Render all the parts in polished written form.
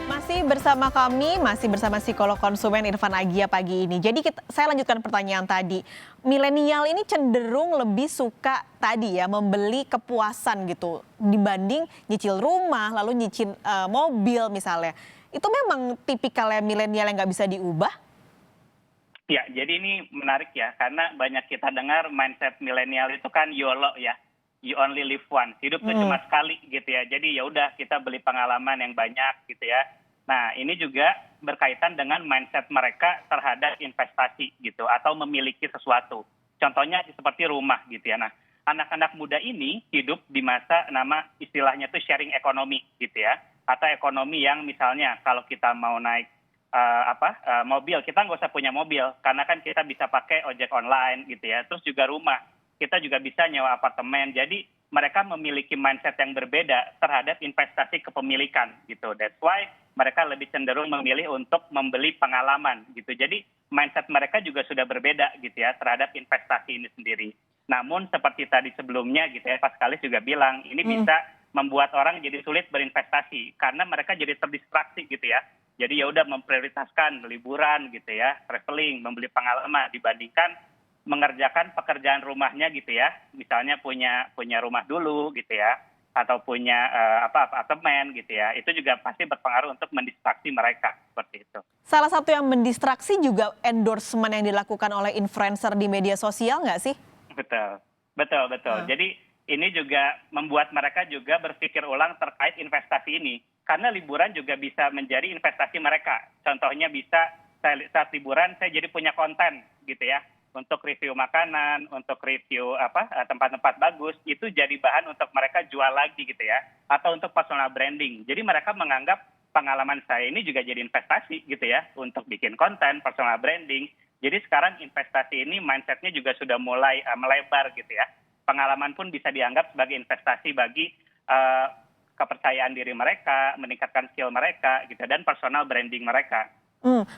Masih bersama kami, masih bersama psikolog konsumen Irfan Agia pagi ini. Jadi saya lanjutkan pertanyaan tadi. Milenial ini cenderung lebih suka tadi ya membeli kepuasan gitu dibanding nyicil rumah, lalu nyicil mobil misalnya. Itu memang tipikalnya milenial yang nggak bisa diubah? Ya, jadi ini menarik ya, karena banyak kita dengar mindset milenial itu kan YOLO ya, you only live once, hidup tuh cuma sekali gitu ya. Jadi ya udah kita beli pengalaman yang banyak gitu ya. Nah, ini juga berkaitan dengan mindset mereka terhadap investasi gitu atau memiliki sesuatu. Contohnya seperti rumah gitu ya. Nah, anak-anak muda ini hidup di masa nama istilahnya tuh sharing ekonomi gitu ya. Atau ekonomi yang misalnya kalau kita mau naik mobil, kita nggak usah punya mobil karena kan kita bisa pakai ojek online gitu ya. Terus juga rumah, kita juga bisa nyewa apartemen. Jadi mereka memiliki mindset yang berbeda terhadap investasi kepemilikan gitu. That's why mereka lebih cenderung memilih untuk membeli pengalaman gitu. Jadi mindset mereka juga sudah berbeda gitu ya terhadap investasi ini sendiri. Namun seperti tadi sebelumnya gitu ya, Pak Kalis juga bilang ini bisa membuat orang jadi sulit berinvestasi karena mereka jadi terdistraksi gitu ya. Jadi ya udah memprioritaskan liburan gitu ya, traveling, membeli pengalaman dibandingkan mengerjakan pekerjaan rumahnya gitu ya. Misalnya punya rumah dulu gitu ya, atau punya apartemen gitu ya. Itu juga pasti berpengaruh untuk mendistraksi mereka seperti itu. Salah satu yang mendistraksi juga endorsement yang dilakukan oleh influencer di media sosial nggak sih? Betul, betul, betul. Jadi ini juga membuat mereka juga berpikir ulang terkait investasi ini. Karena liburan juga bisa menjadi investasi mereka. Contohnya bisa saat liburan saya jadi punya konten gitu ya. Untuk review makanan, untuk review tempat-tempat bagus, itu jadi bahan untuk mereka jual lagi gitu ya. Atau untuk personal branding. Jadi mereka menganggap pengalaman saya ini juga jadi investasi gitu ya. Untuk bikin konten, personal branding. Jadi sekarang investasi ini mindsetnya juga sudah mulai melebar gitu ya. Pengalaman pun bisa dianggap sebagai investasi bagi kepercayaan diri mereka, meningkatkan skill mereka gitu dan personal branding mereka.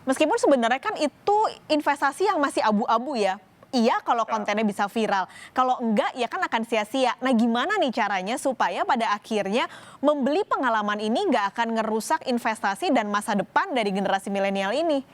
Meskipun sebenarnya kan itu investasi yang masih abu-abu ya. Iya kalau kontennya bisa viral, kalau enggak ya kan akan sia-sia. Nah gimana nih caranya supaya pada akhirnya membeli pengalaman ini nggak akan ngerusak investasi dan masa depan dari generasi milenial ini?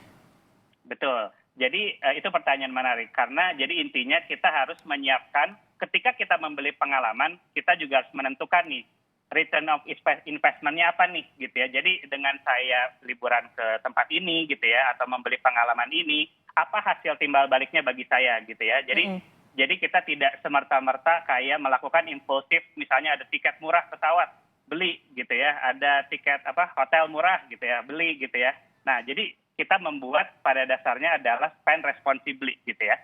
Betul. Jadi itu pertanyaan menarik karena jadi intinya kita harus menyiapkan ketika kita membeli pengalaman, kita juga harus menentukan nih return of investment-nya apa nih gitu ya. Jadi dengan saya liburan ke tempat ini gitu ya atau membeli pengalaman ini, apa hasil timbal baliknya bagi saya gitu ya. Jadi kita tidak semerta-merta kayak melakukan impulsif, misalnya ada tiket murah pesawat, beli gitu ya. Ada tiket hotel murah gitu ya, beli gitu ya. Nah, jadi kita membuat pada dasarnya adalah spend responsibly gitu ya.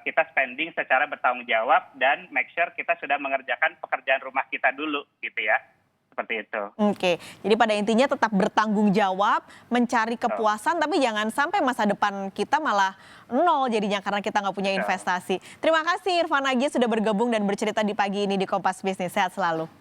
Kita spending secara bertanggung jawab dan make sure kita sudah mengerjakan pekerjaan rumah kita dulu gitu ya. Seperti itu. Oke, jadi pada intinya tetap bertanggung jawab, mencari kepuasan, tapi jangan sampai masa depan kita malah nol jadinya karena kita nggak punya investasi. Terima kasih Irfan Agia sudah bergabung dan bercerita di pagi ini di Kompas Bisnis. Sehat selalu.